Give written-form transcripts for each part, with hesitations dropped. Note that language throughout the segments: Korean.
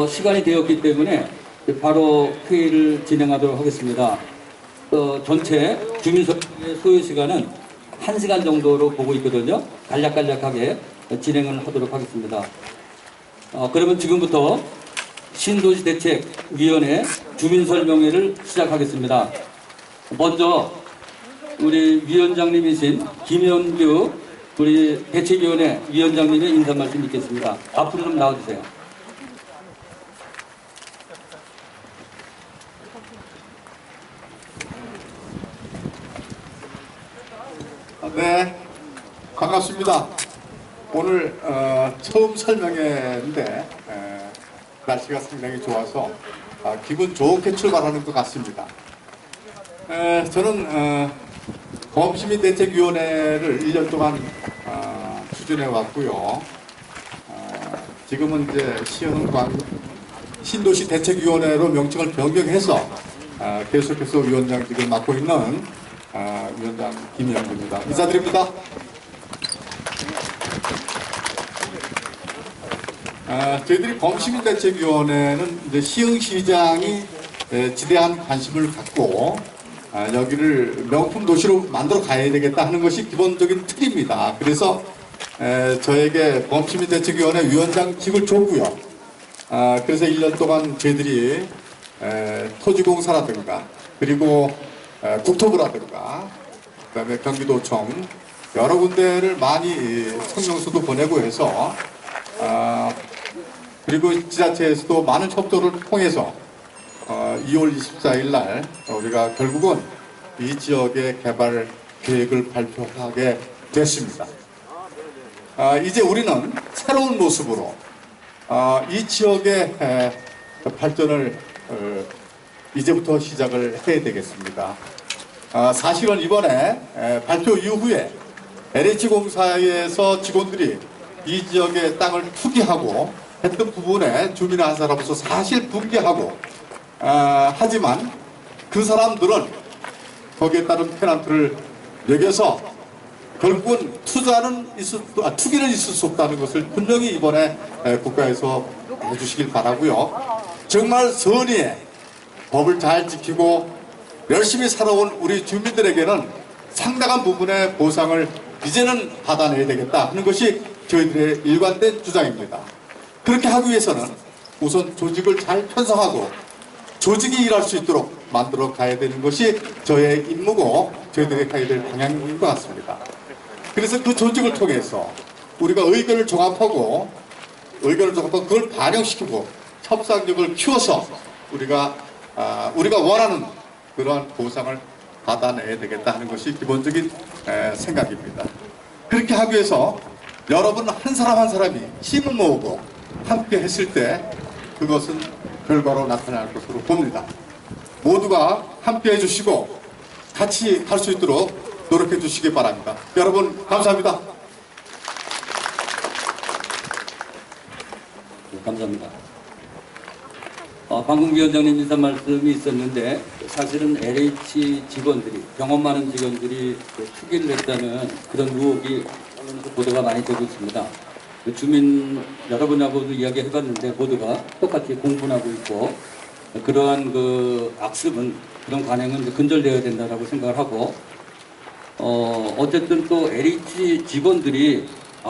시간이 되었기 때문에 바로 회의를 진행하도록 하겠습니다. 전체 주민선거의 소요 시간은 1시간 정도로 보고 있거든요. 간략간략하게 진행을 하도록 하겠습니다. 그러면 지금부터 신도시대책위원회 주민설명회를 시작하겠습니다. 먼저 우리 위원장님이신 김현규 우리 대책위원회 위원장님의 인사 말씀 있겠습니다. 앞으로 좀 나와주세요. 네, 반갑습니다. 오늘 처음 설명회인데 날씨가 상당히 좋아서 기분 좋게 출발하는 것 같습니다. 저는 범시민대책위원회를 1년 동안 추진해 왔고요. 지금은 이제 시흥광 신도시대책위원회로 명칭을 변경해서 계속해서 위원장직을 맡고 있는 위원장 김현규입니다. 인사드립니다. 저희들이 범시민대책위원회는 이제 시흥시장이 지대한 관심을 갖고 여기를 명품 도시로 만들어 가야 되겠다 하는 것이 기본적인 틀입니다. 그래서 저에게 범시민대책위원회 위원장직을 줬고요. 그래서 1년 동안 저희들이 토지공사라든가 그리고 국토부라든가 그다음에 경기도청 여러 군데를 많이 성명서도 보내고 해서 그리고 지자체에서도 많은 협조를 통해서 2월 24일 날 우리가 결국은 이 지역의 개발 계획을 발표하게 됐습니다. 이제 우리는 새로운 모습으로 이 지역의 발전을 이제부터 시작을 해야 되겠습니다. 사실은 이번에 발표 이후에 LH공사에서 직원들이 이 지역의 땅을 투기하고 했던 부분에 주민의 한 사람으로서 사실 분개하고 하지만 그 사람들은 거기에 따른 페널티를 매겨서 결국은 투기는 있을 수 없다는 것을 분명히 이번에 국가에서 해주시길 바라고요. 정말 선의에 법을 잘 지키고 열심히 살아온 우리 주민들에게는 상당한 부분의 보상을 이제는 받아내야 되겠다 하는 것이 저희들의 일관된 주장입니다. 그렇게 하기 위해서는 우선 조직을 잘 편성하고 조직이 일할 수 있도록 만들어 가야 되는 것이 저의 임무고 저희들이 가야 될 방향인 것 같습니다. 그래서 그 조직을 통해서 우리가 의견을 종합하고 그걸 반영시키고 협상력을 키워서 우리가 원하는 그러한 보상을 받아내야 되겠다 하는 것이 기본적인 생각입니다. 그렇게 하기 위해서 여러분 한 사람 한 사람이 힘을 모으고 함께 했을 때 그것은 결과로 나타날 것으로 봅니다. 모두가 함께 해주시고 같이 갈 수 있도록 노력해 주시기 바랍니다. 여러분 감사합니다. 네, 감사합니다. 방금 위원장님 인사 말씀이 있었는데 사실은 LH 직원들이 경험 많은 직원들이 투기를 했다는 그런 의혹이 언론에서 보도가 많이 되고 있습니다. 주민 여러분하고도 이야기해봤는데 모두가 똑같이 공분하고 있고 그러한 그 악습은 그런 관행은 근절되어야 된다고 생각을 하고 어쨌든 또 LH 직원들이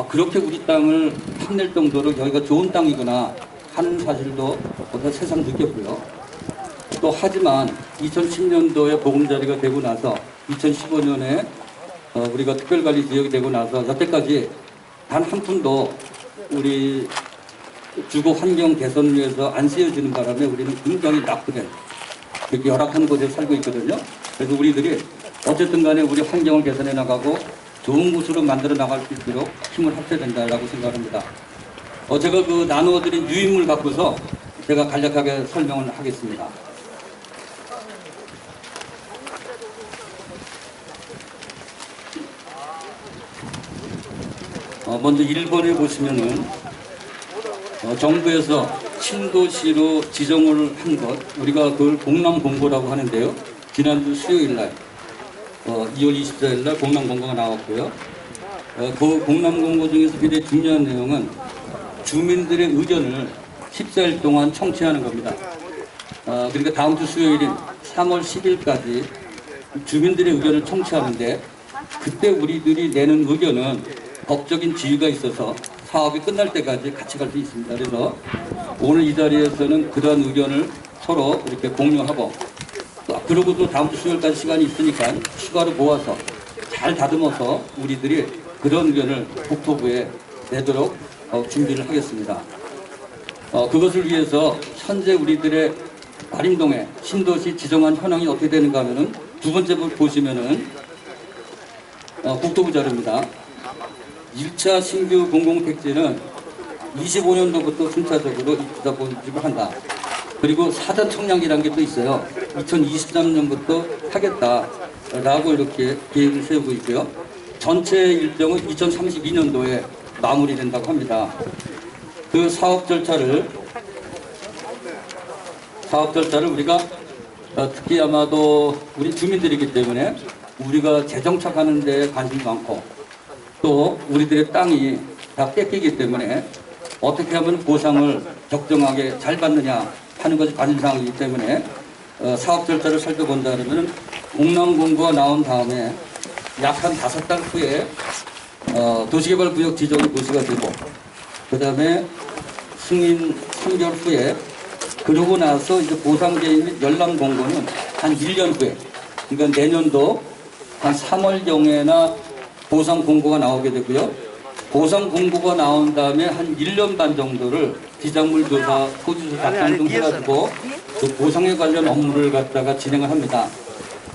그렇게 우리 땅을 탐낼 정도로 여기가 좋은 땅이구나 하는 사실도 새삼 느꼈고요. 또 하지만 2010년도에 보금자리가 되고 나서 2015년에 우리가 특별관리 지역이 되고 나서 여태까지 단 한 푼도 우리 주거 환경 개선을 위해서 안 쓰여지는 바람에 우리는 굉장히 낙후된 그렇게 열악한 곳에 살고 있거든요. 그래서 우리들이 어쨌든 간에 우리 환경을 개선해 나가고 좋은 곳으로 만들어 나갈 수 있도록 힘을 합쳐야 된다고 생각합니다. 제가 그 나누어드린 유인물 갖고서 제가 간략하게 설명을 하겠습니다. 먼저 1번에 보시면은 정부에서 신도시로 지정을 한 것, 우리가 그걸 공람공고라고 하는데요. 지난주 수요일 날 2월 24일 날 공람공고가 나왔고요. 그 공람공고 중에서 굉장히 중요한 내용은 주민들의 의견을 14일 동안 청취하는 겁니다. 그러니까 다음 주 수요일인 3월 10일까지 주민들의 의견을 청취하는데 그때 우리들이 내는 의견은 법적인 지위가 있어서 사업이 끝날 때까지 같이 갈 수 있습니다. 그래서 오늘 이 자리에서는 그러한 의견을 서로 이렇게 공유하고 그러고 또 다음 주 수요일까지 시간이 있으니까 추가로 모아서 잘 다듬어서 우리들이 그런 의견을 국토부에 내도록 준비를 하겠습니다. 그것을 위해서 현재 우리들의 마림동의 신도시 지정안 현황이 어떻게 되는가 하면은 두 번째 보시면은 국토부 자료입니다. 1차 신규 공공택지는 25년도부터 순차적으로 입주자 모집을 한다. 그리고 사전 청량이라는 게 또 있어요. 2023년부터 하겠다라고 이렇게 계획을 세우고 있고요. 전체 일정은 2032년도에 마무리된다고 합니다. 그 사업 절차를 우리가 특히 아마도 우리 주민들이기 때문에 우리가 재정착하는 데 관심이 많고 또 우리들의 땅이 다 뺏기기 때문에 어떻게 하면 보상을 적정하게 잘 받느냐 하는 것이 관심사항이기 때문에 사업 절차를 살펴본다면 공람공고가 나온 다음에 약 한 5달 후에 도시개발구역 지정이 고시가 되고 그 다음에 승인 3개월 후에 그러고 나서 이제 보상계획 및 연락 공고는 한 1년 후에 그러니까 내년도 한 3월경에나 보상 공고가 나오게 되고요. 보상 공고가 나온 다음에 한 1년 반 정도를 지작물 조사, 토지조 작성 등 해가지고 그 보상에 관련 업무를 갖다가 진행을 합니다.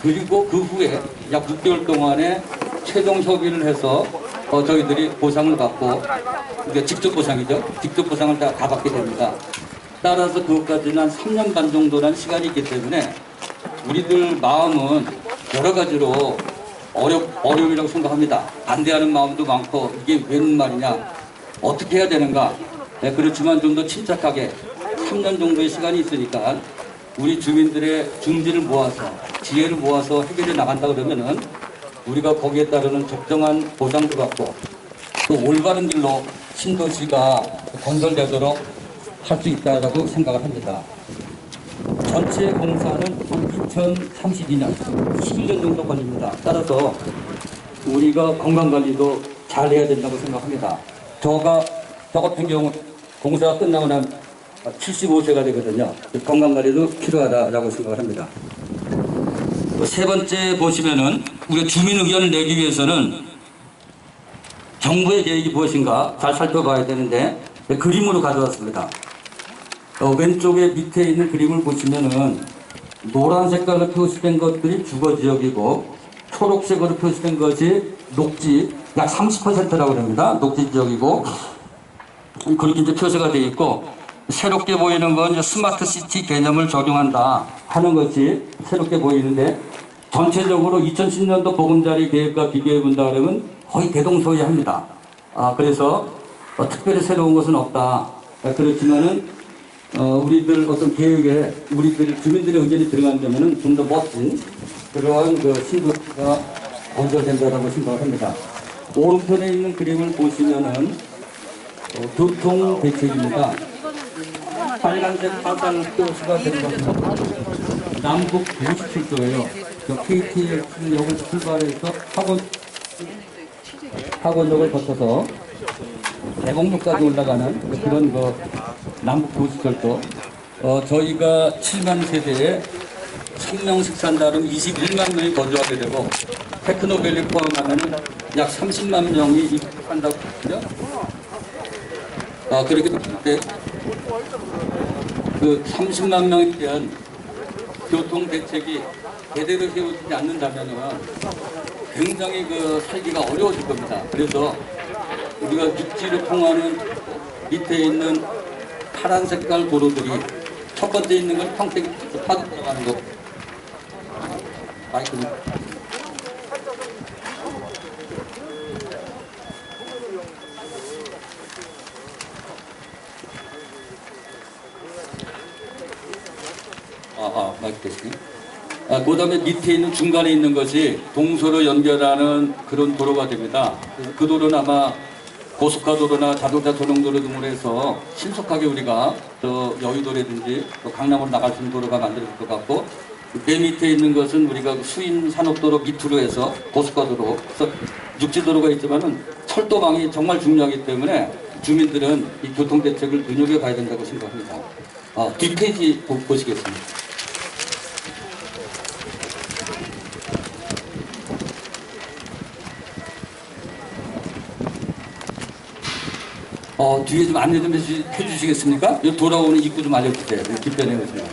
그리고 그 후에 약 6개월 동안에 최종 협의를 해서 저희들이 보상을 받고 그러니까 직접 보상이죠. 직접 보상을 다 받게 됩니다. 따라서 그것까지는 한 3년 반 정도라는 시간이 있기 때문에 우리들 마음은 여러 가지로 어려움이라고 생각합니다. 반대하는 마음도 많고 이게 웬 말이냐 어떻게 해야 되는가. 네, 그렇지만 좀 더 침착하게 3년 정도의 시간이 있으니까 우리 주민들의 중지를 모아서 지혜를 모아서 해결해 나간다 그러면은 우리가 거기에 따르는 적정한 보상도 받고 또 올바른 길로 신도시가 건설되도록 할 수 있다고 생각을 합니다. 전체 공사는 2032년 11년 정도 걸립니다. 따라서 우리가 건강관리도 잘 해야 된다고 생각합니다. 저 같은 경우 공사가 끝나고 난 75세가 되거든요. 건강관리도 필요하다고 생각을 합니다. 세 번째 보시면은 우리가 주민 의견을 내기 위해서는 정부의 계획이 무엇인가 잘 살펴봐야 되는데 그림으로 가져왔습니다. 왼쪽에 밑에 있는 그림을 보시면은 노란 색깔로 표시된 것들이 주거지역이고 초록색으로 표시된 것이 녹지 약 30%라고 합니다. 녹지 지역이고 그렇게 이제 표시가 되어 있고 새롭게 보이는 건 이제 스마트 시티 개념을 적용한다 하는 것이 새롭게 보이는데 전체적으로 2010년도 보금자리 계획과 비교해 본다 그러면 거의 대동소이합니다. 그래서 특별히 새로운 것은 없다. 그렇지만은 우리들 어떤 계획에 우리들 주민들의 의견이 들어간다면은 좀 더 멋진 그러한 그 신도시가 건설된다라고 생각을 합니다. 오른편에 있는 그림을 보시면은 교통 대책입니다. 빨간색 화살 표시가 되는 것은 남북 57도예요. KTX역을 출발해서 학원역을 거쳐서 대곡역까지 올라가는 그런 남북 도시철도. 저희가 7만 세대에 1000명씩 산다면 21만 명이 거주하게 되고 테크노밸리 포함하면 약 30만 명이 입주한다고 했거든요. 그렇게 됐을 때 그 30만 명에 대한 교통 대책이 제대로 세워지지 않는다면 굉장히 살기가 어려워질 겁니다. 그래서 우리가 육지를 통하는 밑에 있는 파란 색깔 도로들이 첫 번째 있는 건 평택이 파도 들어가는 거. 마이크는. 마이크 됐어요. 그 다음에 밑에 있는 중간에 있는 것이 동서로 연결하는 그런 도로가 됩니다. 그 도로는 아마 고속가도로나 자동차 전용도로 등으로 해서 신속하게 우리가 저 여의도라든지 또 강남으로 나갈 수 있는 도로가 만들어질 것 같고, 그 밑에 있는 것은 우리가 수인 산업도로 밑으로 해서 고속가도로, 그래서 육지도로가 있지만은 철도망이 정말 중요하기 때문에 주민들은 이 교통대책을 눈여겨봐야 된다고 생각합니다. 뒷페이지 보시겠습니다. 뒤에 좀 안내 좀 해주시겠습니까? 여기 돌아오는 입구 좀 알려주세요. 뒷변에 오시면.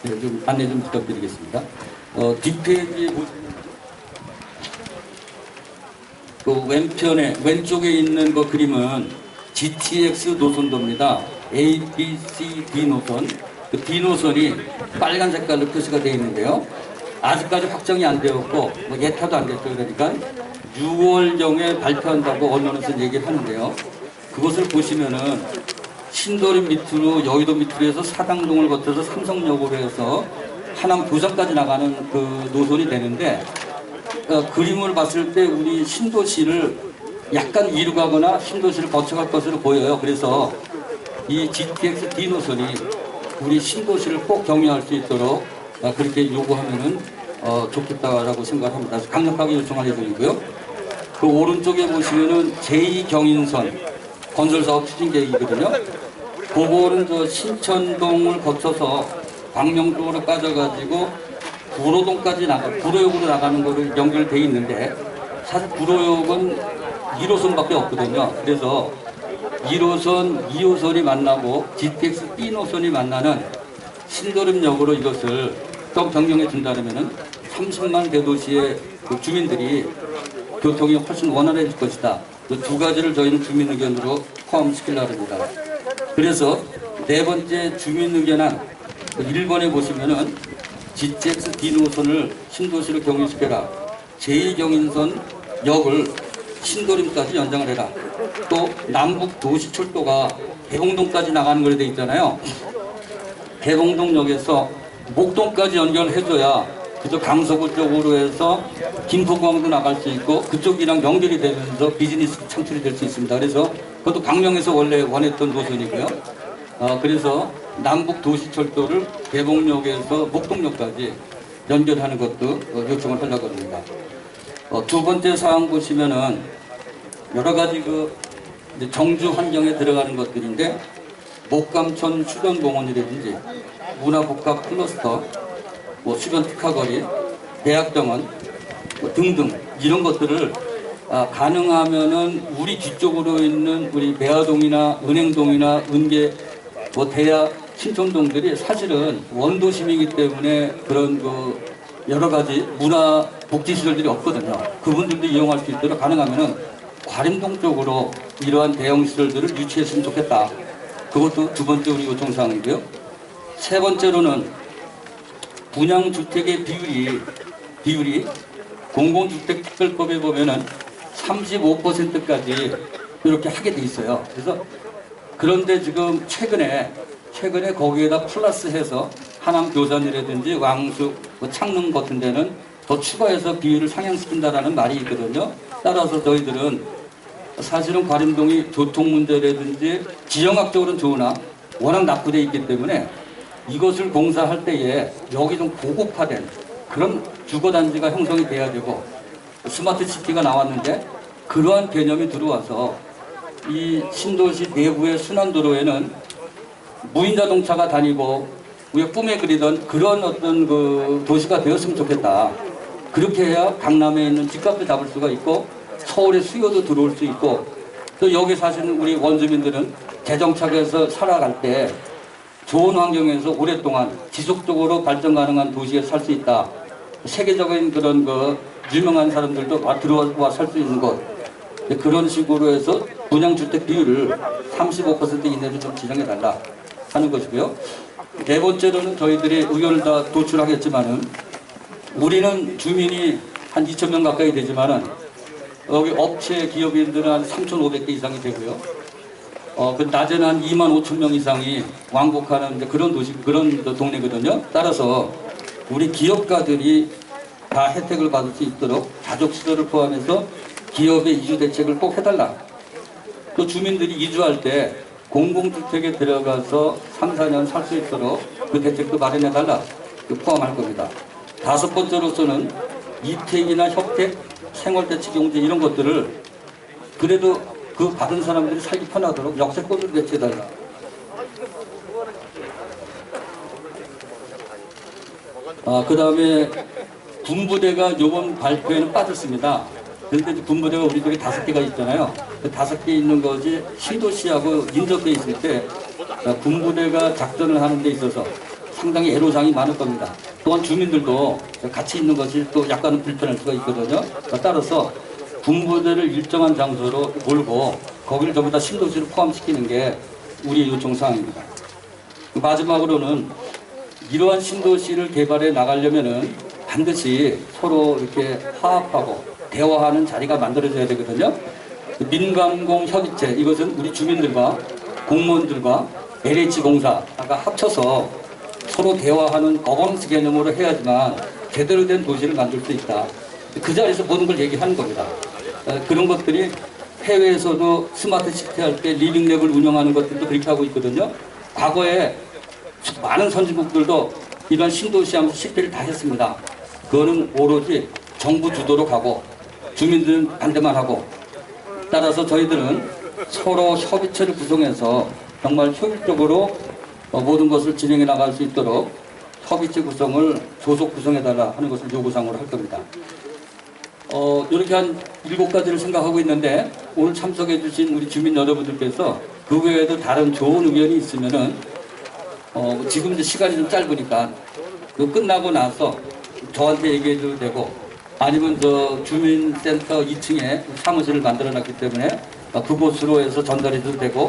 네, 좀 안내 좀 부탁드리겠습니다. 뒷페이지 그 왼쪽에 있는 그 그림은 GTX 노선도입니다. A, B, C, D 노선. 그 D 노선이 빨간 색깔로 표시가 되어 있는데요. 아직까지 확정이 안 되었고, 뭐 예타도 안 됐죠. 그러니까 6월경에 발표한다고 언론에서 얘기를 하는데요. 그것을 보시면은 신도림 밑으로, 여의도 밑으로 해서 사당동을 거쳐서 삼성역으로 해서 하남 교장까지 나가는 그 노선이 되는데, 그림을 봤을 때 우리 신도시를 약간 위로 가거나 신도시를 거쳐갈 것으로 보여요. 그래서 이 GTX D 노선이 우리 신도시를 꼭 경유할 수 있도록 그렇게 요구하면은 좋겠다라고 생각합니다. 강력하게 요청할 예정이고요. 그 오른쪽에 보시면은 제2경인선 건설사업 추진 계획이거든요. 그거는 저 신천동을 거쳐서 광명 쪽으로 빠져가지고 구로역으로 나가는 거를 연결돼 있는데, 사실 구로역은 1호선밖에 없거든요. 그래서 1호선, 2호선이 만나고 GTX B 노선이 만나는 신도림역으로 이것을 좀 변경해 준다면은 30만 대도시의 그 주민들이 교통이 훨씬 원활해질 것이다. 그 두 가지를 저희는 주민 의견으로 포함시키려고 합니다. 그래서 네 번째 주민 의견안 1번에 보시면은 GTX D 노선을 신도시로 경유시켜라. 제2경인선 역을 신도림까지 연장을 해라. 또 남북 도시철도가 대홍동까지 나가는 걸로 돼 있잖아요. 대홍동역에서 목동까지 연결해줘야 그쪽 강서구 쪽으로 해서 김포공항도 나갈 수 있고 그쪽이랑 연결이 되면서 비즈니스 창출이 될 수 있습니다. 그래서 그것도 강명에서 원래 원했던 노선이고요. 그래서 남북 도시철도를 대봉역에서 목동역까지 연결하는 것도 요청을 하려고 합니다. 두 번째 사항 보시면은 여러 가지 그 정주 환경에 들어가는 것들인데, 목감천 수변공원이라든지 문화복합 클러스터, 뭐 수변 특화거리, 대학병원 등등 이런 것들을 가능하면은 우리 뒤쪽으로 있는 우리 배화동이나 은행동이나 은계, 뭐 대야, 신촌동들이 사실은 원도심이기 때문에 그런 그 여러 가지 문화 복지시설들이 없거든요. 그분들도 이용할 수 있도록 가능하면은 과림동 쪽으로 이러한 대형 시설들을 유치했으면 좋겠다. 그것도 두 번째 우리 요청사항이고요. 세 번째로는 분양주택의 비율이 공공주택특별법에 보면은 35%까지 이렇게 하게 돼 있어요. 그래서 그런데 지금 최근에 거기에다 플러스해서 하남 교산이라든지 왕숙, 뭐 창릉 같은 데는 더 추가해서 비율을 상향시킨다라는 말이 있거든요. 따라서 저희들은 사실은 과림동이 교통 문제라든지 지형학적으로는 좋으나 워낙 낙후되어 있기 때문에 이것을 공사할 때에 여기 좀 고급화된 그런 주거단지가 형성이 돼야 되고, 스마트 시티가 나왔는데 그러한 개념이 들어와서 이 신도시 내부의 순환도로에는 무인자동차가 다니고 우리가 꿈에 그리던 그런 어떤 그 도시가 되었으면 좋겠다. 그렇게 해야 강남에 있는 집값도 잡을 수가 있고 서울의 수요도 들어올 수 있고, 또 여기 사시는 우리 원주민들은 재정착해서 살아갈 때 좋은 환경에서 오랫동안 지속적으로 발전 가능한 도시에 살 수 있다. 세계적인 그런 그 유명한 사람들도 들어와 살 수 있는 것, 그런 식으로 해서 분양주택 비율을 35% 이내로 좀 지정해달라 하는 것이고요. 네 번째로는 저희들이 의견을 다 도출하겠지만은, 우리는 주민이 한 2,000명 가까이 되지만은 여기 업체 기업인들은 한 3,500개 이상이 되고요. 그 낮에는 한 25,000명 이상이 왕복하는 그런 도시, 그런 동네거든요. 따라서 우리 기업가들이 다 혜택을 받을 수 있도록 가족 시설을 포함해서 기업의 이주 대책을 꼭 해달라. 또 주민들이 이주할 때 공공주택에 들어가서 3, 4년 살 수 있도록 그 대책도 마련해달라. 포함할 겁니다. 다섯 번째로서는 이택이나 협택, 생활대책용지 이런 것들을 그래도 그 받은 사람들이 살기 편하도록 역세권으로 배치해달라. 그 다음에 군부대가 이번 발표에는 빠졌습니다. 그런데 군부대가 우리 쪽에 5개가 있잖아요. 그 5개 있는 것이 신도시하고 인접돼 있을 때 군부대가 작전을 하는 데 있어서 상당히 애로사항이 많을 겁니다. 또한 주민들도 같이 있는 것이 또 약간은 불편할 수가 있거든요. 따라서 군부대를 일정한 장소로 몰고 거기를 전부 다 신도시로 포함시키는 게 우리의 요청사항입니다. 마지막으로는 이러한 신도시를 개발해 나가려면은 반드시 서로 이렇게 화합하고 대화하는 자리가 만들어져야 되거든요. 민간공 협의체, 이것은 우리 주민들과 공무원들과 LH공사가 합쳐서 서로 대화하는 거버넌스 개념으로 해야지만 제대로 된 도시를 만들 수 있다. 그 자리에서 모든 걸 얘기하는 겁니다. 그런 것들이 해외에서도 스마트 시티 할 때 리빙랩을 운영하는 것들도 그렇게 하고 있거든요. 과거에 많은 선진국들도 이런 신도시 하면서 시티를 다 했습니다. 그거는 오로지 정부 주도로 가고 주민들은 반대만 하고, 따라서 저희들은 서로 협의체를 구성해서 정말 효율적으로 모든 것을 진행해 나갈 수 있도록 협의체 구성을 조속 구성해달라 하는 것을 요구사항으로 할 겁니다. 이렇게 한 7가지를 생각하고 있는데 오늘 참석해 주신 우리 주민 여러분들께서 그 외에도 다른 좋은 의견이 있으면은 지금 이제 시간이 좀 짧으니까 그 끝나고 나서 저한테 얘기해도 되고, 아니면 저 주민센터 2층에 사무실을 만들어 놨기 때문에 그곳으로 해서 전달해도 되고,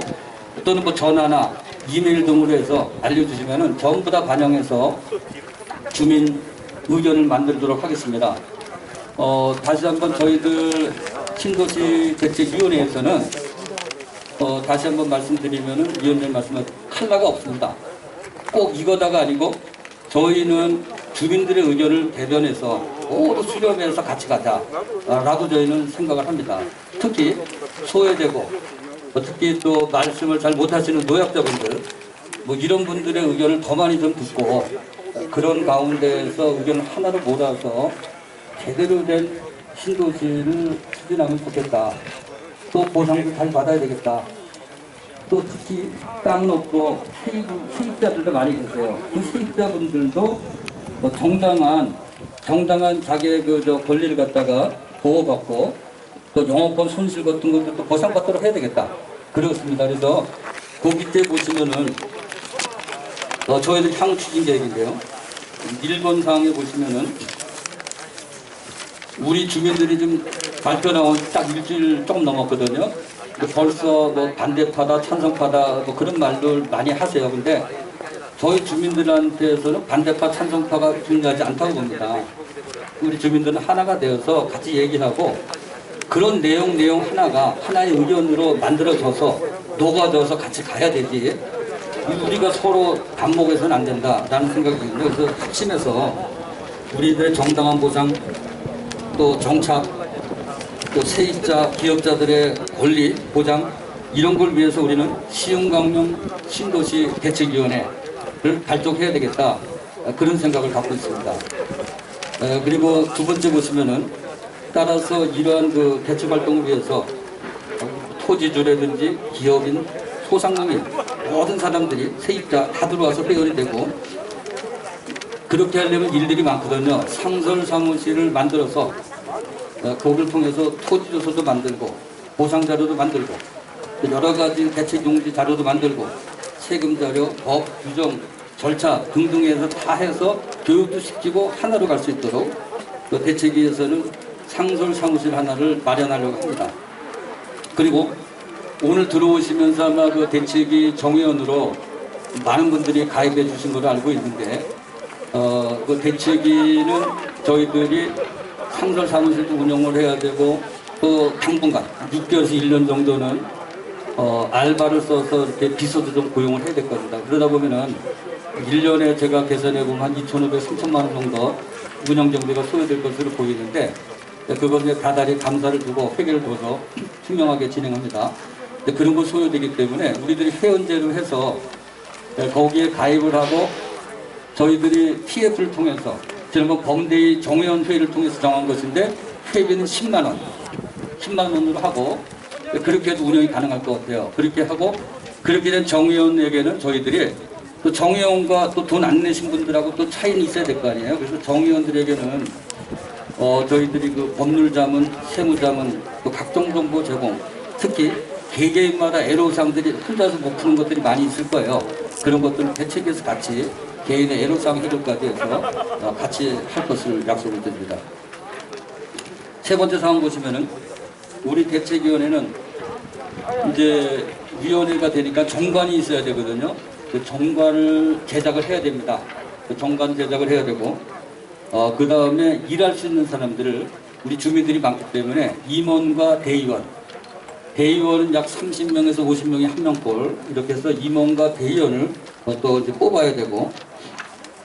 또는 뭐 전화나 이메일 등으로 해서 알려주시면은 전부 다 반영해서 주민 의견을 만들도록 하겠습니다. 다시 한번 저희들 신도시 대책위원회에서는 다시 한번 말씀드리면은 위원님 말씀은 칼라가 없습니다. 꼭 이거다가 아니고 저희는 주민들의 의견을 대변해서 모두 수렴해서 같이 가자라고 저희는 생각을 합니다. 특히 소외되고 특히 또 말씀을 잘 못하시는 노약자분들 뭐 이런 분들의 의견을 더 많이 좀 듣고 그런 가운데에서 의견을 하나로 몰아서 제대로 된 신도시를 추진하면 좋겠다. 또 보상도 잘 받아야 되겠다. 또 특히 땅은 없고 세입자들도 많이 계세요. 그 세입자분들도 정당한 자기의 권리를 갖다가 보호받고 또 영업권 손실 같은 것들도 보상받도록 해야 되겠다. 그렇습니다. 그래서 그 밑에 보시면은 저희들 향후 추진 계획인데요. 1번 사항에 보시면은 우리 주민들이 좀 발표 나온 딱 일주일 조금 넘었거든요. 벌써 뭐 반대파다 찬성파다 뭐 그런 말들 많이 하세요. 근데 저희 주민들한테서는 반대파 찬성파가 중요하지 않다고 봅니다. 우리 주민들은 하나가 되어서 같이 얘기하고 그런 내용 하나가 하나의 의견으로 만들어져서 녹아져서 같이 가야 되지, 우리가 서로 반목해서는 안 된다라는 생각이 듭니다. 그래서 핵심에서 우리들의 정당한 보상, 또 정착, 또 세입자, 기업자들의 권리 보장, 이런 걸 위해서 우리는 시흥강령 신도시 대책위원회를 발족해야 되겠다, 그런 생각을 갖고 있습니다. 그리고 두 번째 보시면은 따라서 이러한 그 대책 활동을 위해서 토지주라든지 기업인, 소상공인 모든 사람들이 세입자 다 들어와서 회원이 되고, 그렇게 하려면 일들이 많거든요. 상설 사무실을 만들어서 거기를 통해서 토지조서도 만들고 보상자료도 만들고 여러 가지 대책용지 자료도 만들고 세금 자료, 법, 규정, 절차 등등에서 다 해서 교육도 시키고 하나로 갈 수 있도록 대책위에서는 상설 사무실 하나를 마련하려고 합니다. 그리고 오늘 들어오시면서 아마 그 대책위 정회원으로 많은 분들이 가입해 주신 걸로 알고 있는데, 그 대책위는 저희들이 상설 사무실도 운영을 해야 되고, 또 당분간 6개월에서 1년 정도는 알바를 써서 이렇게 비서도 좀 고용을 해야 될 겁니다. 그러다 보면은 1년에 제가 계산해 보면 한 2,500, 3천만 원 정도 운영 경비가 소요될 것으로 보이는데 그것에 다달이 감사를 두고 회계를 둬서 투명하게 진행합니다. 그런 거 소요되기 때문에 우리들이 회원제로 해서 거기에 가입을 하고 저희들이 TF를 통해서 지난번 범대의 정회원 회의를 통해서 정한 것인데 회비는 10만 원, 10만 원으로 하고 그렇게 해도 운영이 가능할 것 같아요. 그렇게 하고 그렇게 된 정회원에게는 저희들이 또 정회원과 또 돈 안 내신 분들하고 또 차이는 있어야 될 거 아니에요. 그래서 정회원들에게는 저희들이 그 법률자문, 세무자문, 또 각종 정보 제공, 특히 개개인마다 애로사항들이 혼자서 못 푸는 것들이 많이 있을 거예요. 그런 것들을 대책에서 같이 개인의 애로사항 해결까지 해서 같이 할 것을 약속을 드립니다. 세 번째 사항 보시면은 우리 대책위원회는 이제 위원회가 되니까 정관이 있어야 되거든요. 그 정관을 제작을 해야 됩니다. 그 정관 제작을 해야 되고 그 다음에 일할 수 있는 사람들을 우리 주민들이 많기 때문에 임원과 대의원, 대의원은 약 30명에서 50명이 한 명꼴 이렇게 해서 임원과 대의원을 또 이제 뽑아야 되고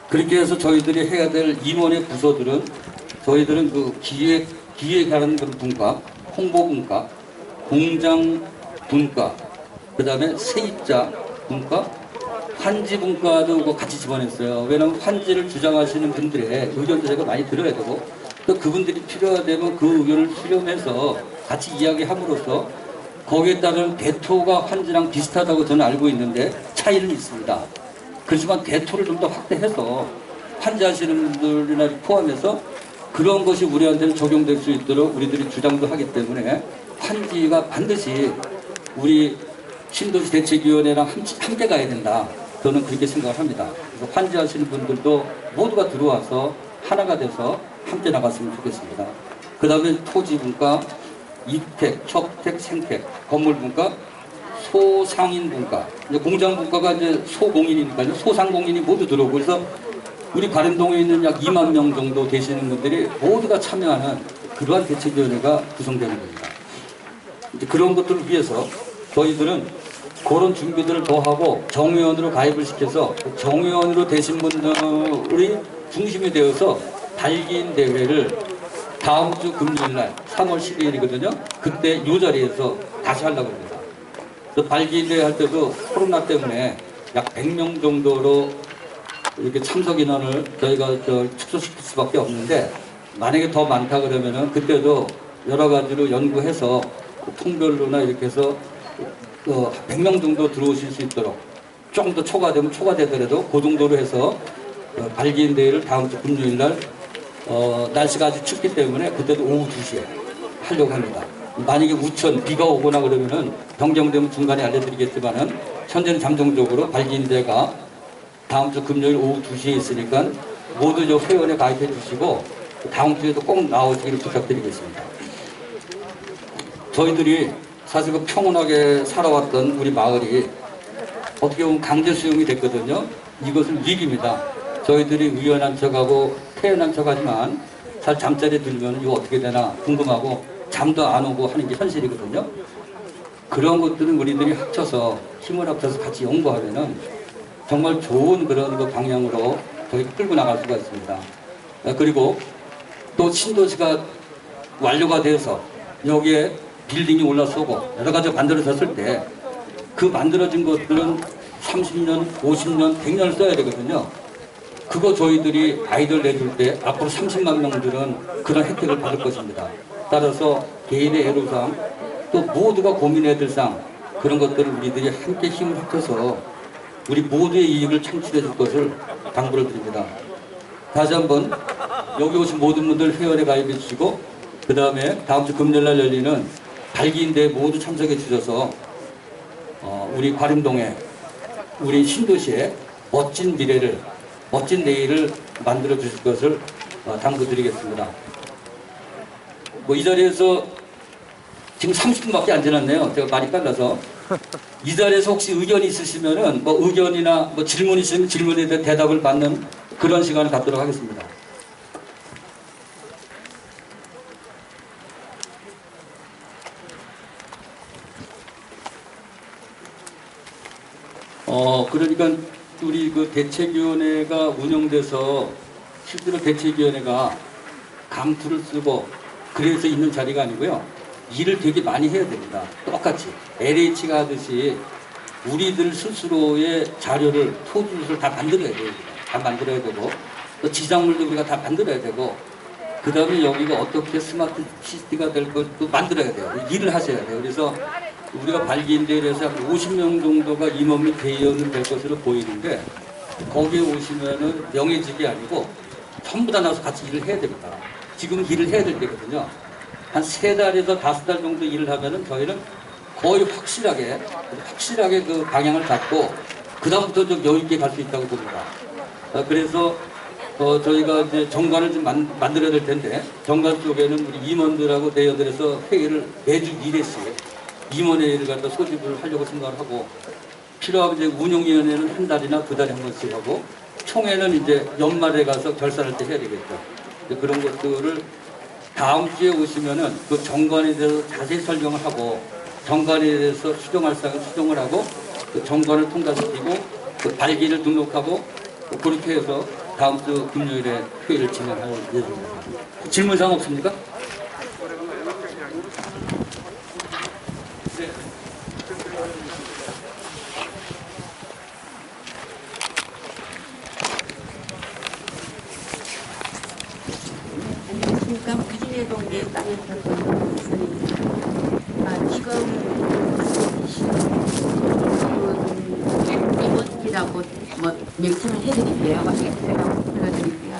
그렇게 해서 저희들이 해야 될 임원의 부서들은 저희들은 그 기획하는 그런 분과 홍보 분과 공장 분과 그 다음에 세입자 분과 환지 분과도 같이 집어냈어요. 왜냐하면 환지를 주장하시는 분들의 의견도 제가 많이 들어야 되고 또 그분들이 필요하다면 그 의견을 수렴해서 같이 이야기함으로써 거기에 따른 대토가 환지랑 비슷하다고 저는 알고 있는데 차이는 있습니다. 그렇지만 대토를 좀 더 확대해서 환지하시는 분들이나 포함해서 그런 것이 우리한테는 적용될 수 있도록 우리들이 주장도 하기 때문에 환지가 반드시 우리 신도시 대책위원회랑 함께 가야 된다. 저는 그렇게 생각을 합니다. 그래서 환지하시는 분들도 모두가 들어와서 하나가 돼서 함께 나갔으면 좋겠습니다. 그 다음에 토지분과, 이택, 협택, 생택, 건물분과, 소상인분과, 이제 공장분과가 이제 소공인이니까요. 소상공인이 모두 들어오고 그래서 우리 가림동에 있는 약 2만 명 정도 되시는 분들이 모두가 참여하는 그러한 대책위원회가 구성되는 겁니다. 이제 그런 것들을 위해서 저희들은 그런 준비들을 더 하고 정회원으로 가입을 시켜서 정회원으로 되신 분들이 중심이 되어서 발기인 대회를 다음 주 금요일 날 3월 12일이거든요. 그때 이 자리에서 다시 하려고 합니다. 발기인 대회 할 때도 코로나 때문에 약 100명 정도로 이렇게 참석 인원을 저희가 축소시킬 수밖에 없는데 만약에 더 많다 그러면은 그때도 여러 가지로 연구해서 통별로나 이렇게 해서 100명 정도 들어오실 수 있도록 조금 더 초과되면 초과되더라도 그 정도로 해서 발기인 대회를 다음 주 금요일 날 날씨가 아주 춥기 때문에 그때도 오후 2시에 하려고 합니다. 만약에 우천 비가 오거나 그러면은 변경되면 중간에 알려드리겠지만은 현재는 잠정적으로 발기인 대회가 다음 주 금요일 오후 2시에 있으니까 모두 저 회원에 가입해 주시고 다음 주에도 꼭 나오시기를 부탁드리겠습니다. 저희들이 사실 그 평온하게 살아왔던 우리 마을이 어떻게 보면 강제 수용이 됐거든요. 이것은 위기입니다. 저희들이 의연한 척하고 태연한 척하지만 잘 잠자리에 들면 이거 어떻게 되나 궁금하고 잠도 안 오고 하는 게 현실이거든요. 그런 것들은 우리들이 합쳐서 힘을 합쳐서 같이 연구하면은 정말 좋은 그런 그 방향으로 저희가 끌고 나갈 수가 있습니다. 그리고 또 신도시가 완료가 돼서 여기에 빌딩이 올라서고 여러 가지가 만들어졌을 때 그 만들어진 것들은 30년, 50년, 100년을 써야 되거든요. 그거 저희들이 아이들 내줄 때 앞으로 30만 명들은 그런 혜택을 받을 것입니다. 따라서 개인의 애로사항 또 모두가 고민해야 될 사항 그런 것들을 우리들이 함께 힘을 합쳐서 우리 모두의 이익을 창출해 줄 것을 당부를 드립니다. 다시 한번 여기 오신 모든 분들 회원에 가입해 주시고 그 다음에 다음 주 금요일날 열리는 발기인대에 모두 참석해 주셔서 우리 과림동에 우리 신도시에 멋진 미래를 멋진 내일을 만들어 주실 것을 당부드리겠습니다. 이 자리에서 지금 30분밖에 안 지났네요. 제가 많이 빨라서 이 자리에서 혹시 의견이 있으시면은 의견이나 질문이 있으면 질문에 대한 대답을 받는 그런 시간을 갖도록 하겠습니다. 그러니까 우리 그 대책위원회가 운영돼서 실제로 대책위원회가 강투를 쓰고 그래서 있는 자리가 아니고요. 일을 되게 많이 해야 됩니다. 똑같이 LH가 하듯이 우리들 스스로의 자료를 토지를 다 만들어야 돼요. 다 만들어야 되고 또 지작물도 우리가 다 만들어야 되고 그 다음에 여기가 어떻게 스마트 시티가 될 것도 만들어야 돼요. 일을 하셔야 돼요. 그래서 우리가 발기인대회에서 한 50명 정도가 임원이 대의원이 될 것으로 보이는데 거기에 오시면은 명예직이 아니고 전부 다 나와서 같이 일을 해야 됩니다. 지금 일을 해야 될 때거든요. 한 3달에서 5달 정도 일을 하면은 저희는 거의 확실하게 그 방향을 잡고 그다음부터 좀 여유있게 갈 수 있다고 봅니다. 그래서 저희가 이제 정관을 좀 만들어야 될 텐데 정관 속에는 우리 임원들하고 대의원들에서 회의를 매주 1회씩 임원회의를 갖다 소집을 하려고 생각을 하고 필요하면 이제 운영위원회는 한 달이나 2달에 한 번씩 하고 총회는 이제 연말에 가서 결산할 때 해야 되겠죠. 그런 것들을 다음 주에 오시면은 그 정관에 대해서 자세히 설명을 하고 정관에 대해서 수정할 사항을 수정을 하고 그 정관을 통과시키고 그 발기를 등록하고 그렇게 해서 다음 주 금요일에 회의를 진행할 예정입니다. 질문사항 없습니까? 네. 안녕하십니까. 부진의 동네 땅을 살고 있는 선입니다. 지금 이모티라고 명칭을 해드릴게요. 제가 불러드릴게요.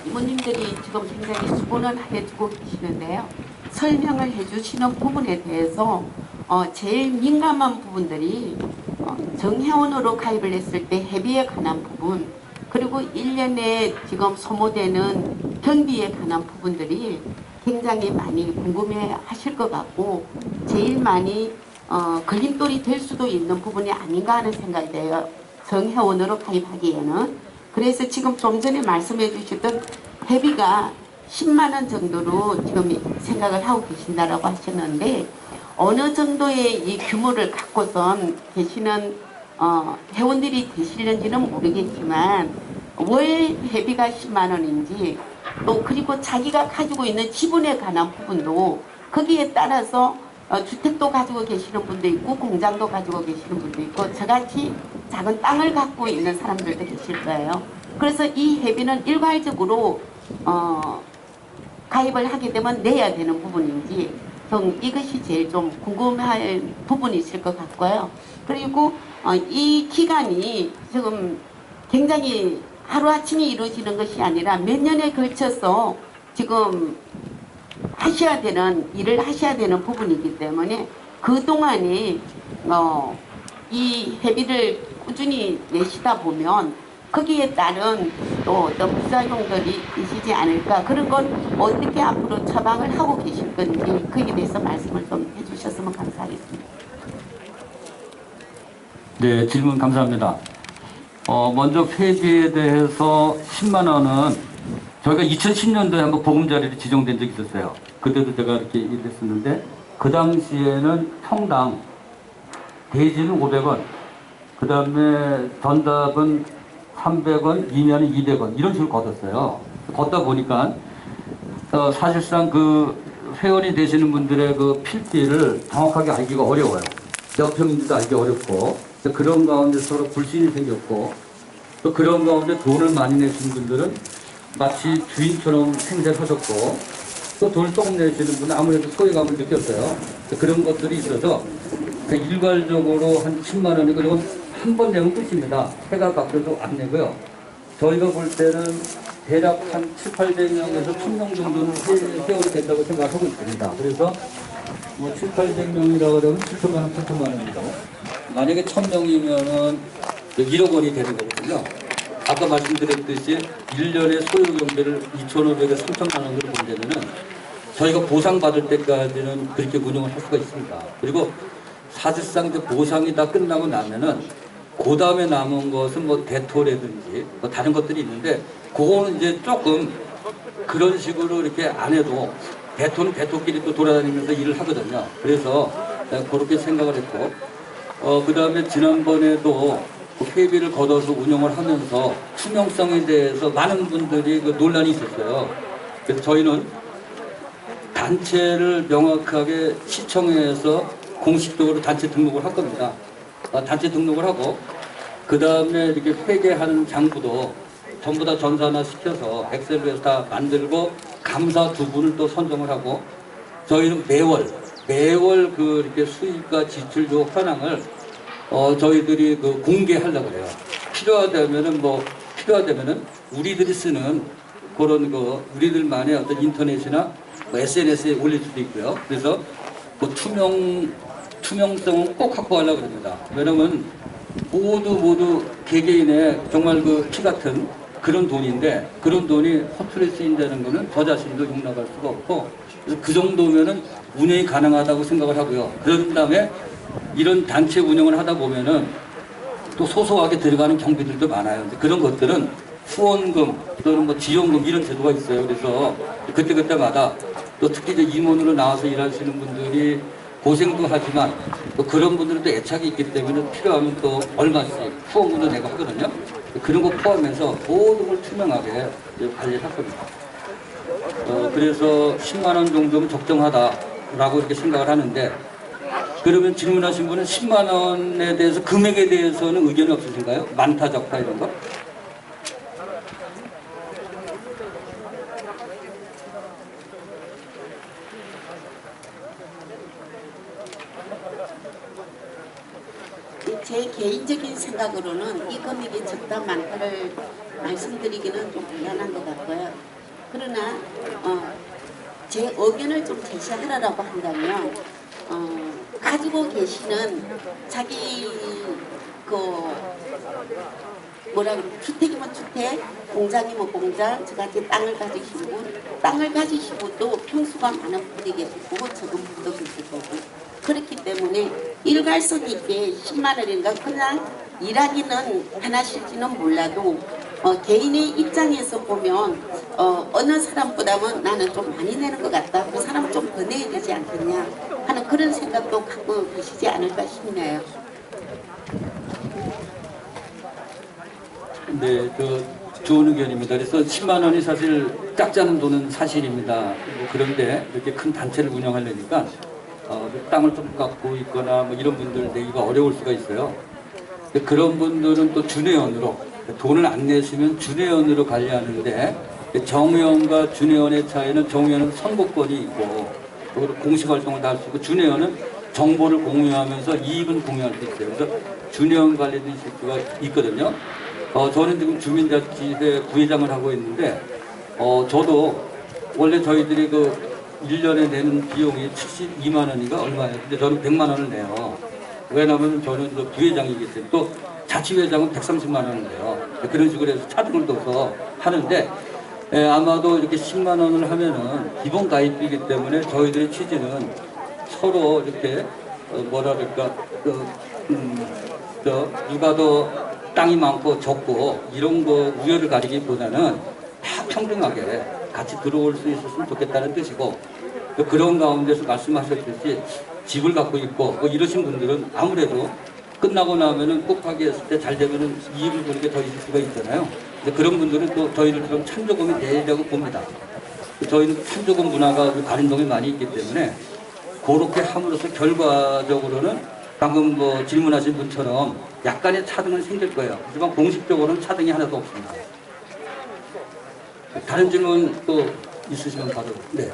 이모님들이 지금 굉장히 수고는 해주고 계시는데요. 설명을 해주시는 부분에 대해서 제일 민감한 부분들이 정회원으로 가입을 했을 때 회비에 관한 부분, 그리고 1년에 지금 소모되는 경비에 관한 부분들이 굉장히 많이 궁금해 하실 것 같고 제일 많이 걸림돌이 될 수도 있는 부분이 아닌가 하는 생각이 돼요. 정회원으로 가입하기에는. 그래서 지금 좀 전에 말씀해 주셨던 회비가 10만 원 정도로 지금 생각을 하고 계신다라고 하셨는데 어느 정도의 이 규모를 갖고선 계시는 회원들이 되시는지는 모르겠지만 월 회비가 10만 원인지 또 그리고 자기가 가지고 있는 지분에 관한 부분도 거기에 따라서 주택도 가지고 계시는 분도 있고 공장도 가지고 계시는 분도 있고 저같이 작은 땅을 갖고 있는 사람들도 계실 거예요. 그래서 이 회비는 일괄적으로 가입을 하게 되면 내야 되는 부분인지 이것이 제일 좀 궁금할 부분이 있을 것 같고요. 그리고 이 기간이 지금 굉장히 하루아침에 이루어지는 것이 아니라 몇 년에 걸쳐서 지금 하셔야 되는 일을 하셔야 되는 부분이기 때문에 그동안에 이 회비를 꾸준히 내시다 보면 거기에 따른 또 어떤 부작용들이 있지 않을까, 그런 건 어떻게 앞으로 처방을 하고 계실 건지 거기에 대해서 말씀을 좀 해주셨으면 감사하겠습니다. 네, 질문 감사합니다. 먼저 회비에 대해서 10만 원은 저희가 2010년도에 한번 보금자리를 지정된 적이 있었어요. 그때도 제가 이렇게 일을 했었는데 그 당시에는 평당 대지는 500원, 그 다음에 전답은 300원, 이면은 200원 이런 식으로 걷었어요. 걷다 보니까 사실상 그 회원이 되시는 분들의 그 필지를 정확하게 알기가 어려워요. 몇 평인지도 알기 어렵고 그런 가운데 서로 불신이 생겼고 또 그런 가운데 돈을 많이 내신 분들은 마치 주인처럼 생활하셨고 또 돈을 조금 내시는 분은 아무래도 소외감을 느꼈어요. 그런 것들이 있어서 일괄적으로 한 10만 원이고 이건 한 번 내면 끝입니다. 해가 바뀌어도 안 내고요. 저희가 볼 때는 대략 한 7, 800명에서 1000명 정도는 회원이 된다고 생각하고 있습니다. 그래서 뭐 7, 800명이라고 하면 7천만 원, 8천만 원입니다. 만약에 1000명이면은 1억 원이 되는 거거든요. 아까 말씀드렸듯이 1년에 소요 경비를 2,500에서 3천만 원으로 본다면은 저희가 보상받을 때까지는 그렇게 운영을 할 수가 있습니다. 그리고 사실상 이제 보상이 다 끝나고 나면은 그 다음에 남은 것은 뭐 대토라든지 뭐 다른 것들이 있는데 그거는 이제 조금 그런 식으로 이렇게 안 해도 대토는 대토끼리 또 돌아다니면서 일을 하거든요. 그래서 그렇게 생각을 했고 그 다음에 지난번에도 그 회비를 걷어서 운영을 하면서 투명성에 대해서 많은 분들이 그 논란이 있었어요. 그래서 저희는 단체를 명확하게 시청에서 공식적으로 단체 등록을 할 겁니다. 단체 등록을 하고 그 다음에 이렇게 회계하는 장부도 전부 다 전산화 시켜서 엑셀로 해서 다 만들고 감사 두 분을 또 선정을 하고 저희는 매월 그 이렇게 수익과 지출조 현황을 저희들이 그 공개하려고 그래요. 필요하다면은 우리들이 쓰는 그런 거 우리들만의 어떤 인터넷이나 뭐 SNS에 올릴 수도 있고요. 그래서 그 투명성은 꼭 확보하려고 합니다. 왜냐면 모두 개개인의 정말 그 피 같은 그런 돈인데 그런 돈이 허투루 쓰인다는 거는 저 자신도 용납할 수가 없고 그래서 그 정도면은 운영이 가능하다고 생각을 하고요. 그런 다음에 이런 단체 운영을 하다 보면은 또 소소하게 들어가는 경비들도 많아요. 그런 것들은 후원금 또는 뭐 지원금 이런 제도가 있어요. 그래서 그때마다 또 특히 이제 임원으로 나와서 일하시는 분들이 고생도 하지만 또 그런 분들은 또 애착이 있기 때문에 필요하면 또 얼마씩 후원금도 내고 하거든요. 그런 거 포함해서 모든 걸 투명하게 관리를 할 겁니다. 그래서 10만 원 정도면 적정하다라고 이렇게 생각을 하는데 그러면 질문하신 분은 10만 원에 대해서 금액에 대해서는 의견이 없으신가요? 많다 적다 이런 거? 제 개인적인 생각으로는 이 금액이 적다 많다를 말씀드리기는 좀 미안한 것 같고요. 그러나 제 의견을 좀 제시하라고 한다면 가지고 계시는 자기 주택이면 주택, 공장이면 공장, 저같이 땅을 가지신 분도 평수가 많은 분이 계시고 적은 분도 계실 거고 그렇기 때문에 일관성 있게 10만 원인가 그냥 일하기는 하나실지는 몰라도 개인의 입장에서 보면 어느 사람보다는 나는 좀 많이 내는 것 같다. 그 사람 좀 더 내야 되지 않겠냐 하는 그런 생각도 갖고 계시지 않을까 싶네요. 네, 좋은 의견입니다. 그래서 10만 원이 사실 작지 않은 돈은 사실입니다. 그런데 이렇게 큰 단체를 운영하려니까 땅을 좀 갖고 있거나 뭐 이런 분들 내기가 어려울 수가 있어요. 그런 분들은 또 준회원으로 돈을 안 내시면 준회원으로 관리하는데 정회원과 준회원의 차이는 정회원은 선거권이 있고 그리고 공식 활동을 다 할 수 있고 준회원은 정보를 공유하면서 이익은 공유할 수 있어요. 그래서 준회원 관리도 있을 수가 있거든요. 저는 지금 주민자치회 부회장을 하고 있는데 저도 원래 저희들이 1년에 내는 비용이 72만 원인가 얼마예요. 근데 저는 100만 원을 내요. 왜냐하면 저는 부회장이기 때문에 또 자치회장은 130만 원을 내요. 그런 식으로 해서 차등을 둬서 하는데 아마도 이렇게 10만 원을 하면은 기본 가입비이기 때문에 저희들의 취지는 서로 이렇게 누가 더 땅이 많고 적고 이런 거 우열을 가리기보다는 다 평등하게 같이 들어올 수 있었으면 좋겠다는 뜻이고 그런 가운데서 말씀하셨듯이 집을 갖고 있고 뭐 이러신 분들은 아무래도 끝나고 나면은 꼭하게 했을 때 잘 되면은 이익을 보는 게 더 있을 수가 있잖아요. 그런 분들은 또 저희들처럼 참조금이 내리려고 봅니다. 저희는 참조금 문화가 가림동에 많이 있기 때문에 그렇게 함으로써 결과적으로는 방금 질문하신 분처럼 약간의 차등은 생길 거예요. 하지만 공식적으로는 차등이 하나도 없습니다. 다른 질문 또 있으시면 바로. 네.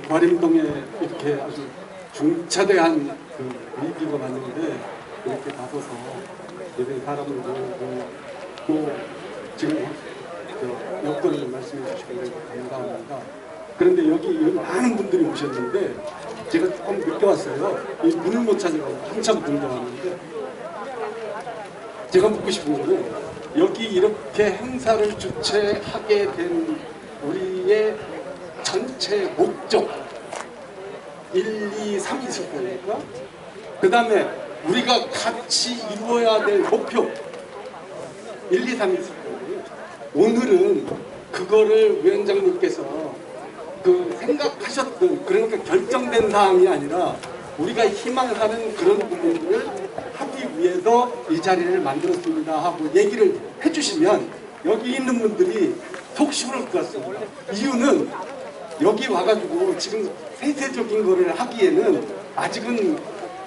과림동에 이렇게 아주 중차대한 위기가 왔는데 이렇게 나서서 이런 사람을 모으고 또 지금 여건을 말씀해 주시고 감사합니다. 그런데 여기 많은 분들이 오셨는데 제가 조금 늦게 왔어요. 이 문을 못 찾아가고 한참 들고 왔는데 제가 묻고 싶은 거는 여기 이렇게 행사를 주최하게 된 우리의 전체 목적 1, 2, 3 있을 거니까 그 다음에 우리가 같이 이루어야 될 목표 1, 2, 3 있을 거예요. 오늘은 그거를 위원장님께서 그 생각하셨던 그러니까 결정된 사항이 아니라 우리가 희망하는 그런 부분들을 하기 위해서 이 자리를 만들었습니다 하고 얘기를 해주시면 여기 있는 분들이 속 시원할 것 같습니다. 이유는 여기 와가지고 지금 세세적인 거를 하기에는 아직은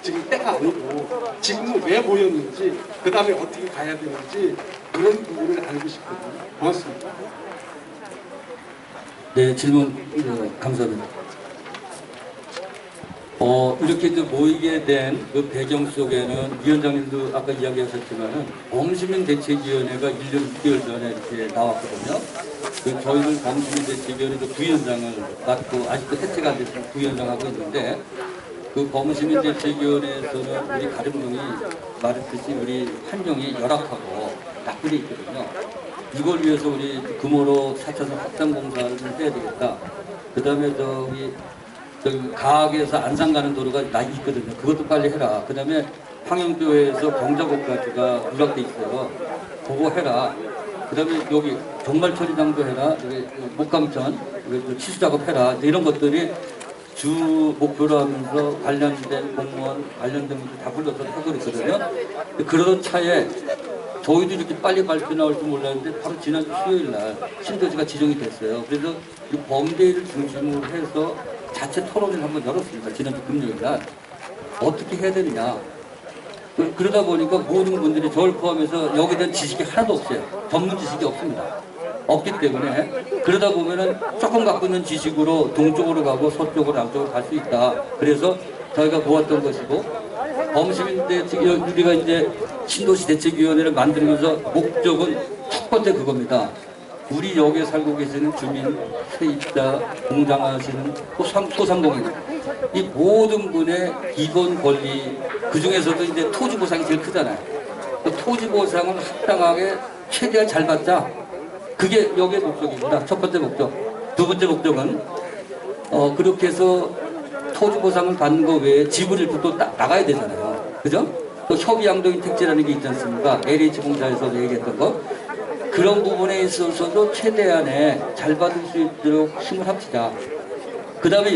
지금 때가 아니고 지금은 왜 모였는지 그 다음에 어떻게 가야 되는지 그런 부분을 알고 싶거든요. 고맙습니다. 네, 질문 감사합니다. 이렇게 이제 모이게 된 그 배경 속에는 위원장님도 아까 이야기하셨지만은 범시민대책위원회가 1년 6개월 전에 이렇게 나왔거든요. 그 저희는 범시민대책위원회 그 부위원장을 맡고 아직도 해체가 안 돼서 부위원장하고 있는데 그 범시민대책위원회에서는 우리 가림동이 말했듯이 우리 환경이 열악하고 나쁘게 있거든요. 이걸 위해서 우리 금호로 4차선 확장 공사를 좀 해야 되겠다. 그 다음에 저기 가학에서 안산 가는 도로가 나 있거든요. 그것도 빨리 해라. 그 다음에 황영교에서 병자곡까지가 누락돼 있어요. 그거 해라. 그 다음에 여기 종말처리장도 해라. 여기 목감천 여기 치수 작업해라. 이런 것들이 주 목표로 하면서 관련된 공무원, 관련된 분들 다 불러서 하고 있거든요. 그러던 차에 저희도 이렇게 빨리 발표 나올 줄 몰랐는데 바로 지난주 수요일 날 신도시가 지정이 됐어요. 그래서 이 범대를 중심으로 해서 자체 토론을 한번 열었습니다. 지난주 금요일 날. 어떻게 해야 되느냐. 그러다 보니까 모든 분들이 저를 포함해서 여기에 대한 지식이 하나도 없어요. 전문 지식이 없습니다. 없기 때문에 그러다 보면은 조금 갖고 있는 지식으로 동쪽으로 가고 서쪽으로 남쪽으로 갈 수 있다. 그래서 저희가 모았던 것이고 범시민대책위원회 우리가 이제 신도시 대책위원회를 만들면서 목적은 첫 번째 그겁니다. 우리 여기에 살고 계시는 주민, 세입자, 공장하시는 소상공인 이 모든 분의 기본 권리 그 중에서도 이제 토지 보상이 제일 크잖아요. 그 토지 보상을 합당하게 최대한 잘 받자. 그게 여기의 목적입니다. 첫 번째 목적. 두 번째 목적은 그렇게 해서 토지 보상을 받는 거 외에 지불일부 또 나가야 되잖아요. 그죠? 또 협의양도인 택지라는 게 있지 않습니까? LH 공사에서 얘기했던 거. 그런 부분에 있어서도 최대한의 잘 받을 수 있도록 힘을 합치자. 그 다음에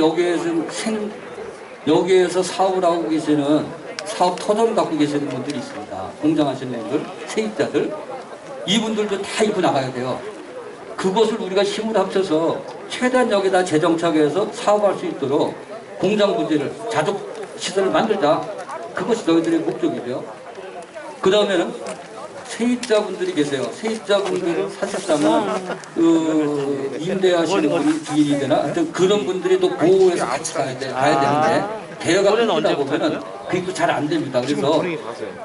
여기에서 사업을 하고 계시는 사업 터전을 갖고 계시는 분들이 있습니다. 공장하시는 분들, 세입자들. 이분들도 다 입고 나가야 돼요. 그것을 우리가 힘을 합쳐서 최대한 여기다 재정착해서 사업할 수 있도록 공장 부지를 자족 시설을 만들자. 그것이 저희들의 목적이고요. 그 다음에는 세입자분들이 계세요. 세입자분들은 사실상은 임대하시는 분이 주인이 되나 하여튼 그런 분들이 또 보호해서 같이 가야 되는데 대여가 끊기다 보면은 그게 잘 안 됩니다. 그래서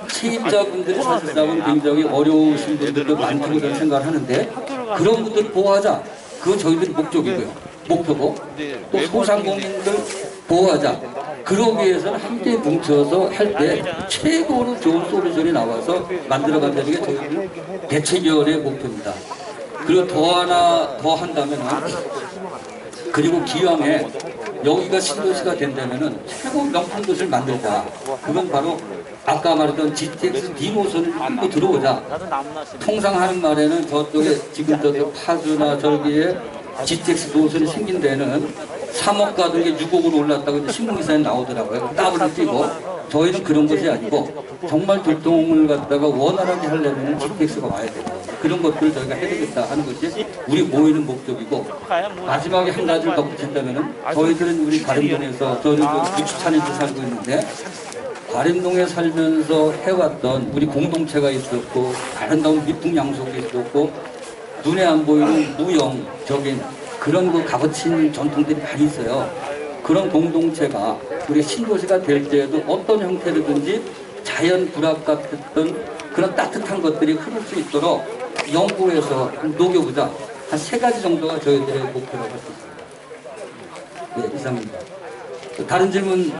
세입자분들이 사실상은 굉장히 어려우신 분들도 많다고 저는 생각을 하는데 그런 분들을 보호하자. 그건 저희들의 목적이고요. 목표고 또 소상공인들 보호하자. 그러기 위해서는 함께 뭉쳐서 할 때 최고로 좋은 솔루션이 나와서 만들어간다는 게 저희 대책위원회의 목표입니다. 그리고 더 하나 더 한다면 그리고 기왕에 여기가 신도시가 된다면은 최고 명품 도시를 만들자. 그건 바로 아까 말했던 GTX D 노선을 한번 들어오자. 통상 하는 말에는 저쪽에 지금 저 파주나 저기에 GTX 노선이 생긴 데는 3억 가던 게 6억으로 올랐다고 이제 신문기사에 나오더라고요. 따블을 띄고 저희는 그런 것이 아니고 정말 교통을 갖다가 원활하게 하려면 GTX가 와야 돼요. 그런 것들을 저희가 해야겠다 하는 것이 우리 모이는 목적이고 마지막에 한 가지를 덧붙인다면은 저희들은 우리 가림동에서 저희는 64년째 살고 있는데 가림동에 살면서 해왔던 우리 공동체가 있었고 아름다운 미풍양속이 있었고 눈에 안 보이는 무형적인 그런 그 값어치 있는 전통들이 많이 있어요. 그런 공동체가 우리 신도시가 될 때에도 어떤 형태로든지 자연 불합 같은 그런 따뜻한 것들이 흐를 수 있도록 연구해서 녹여보자. 한 3가지 정도가 저희들의 목표라고 할 수 있습니다. 네, 이상입니다. 다른 질문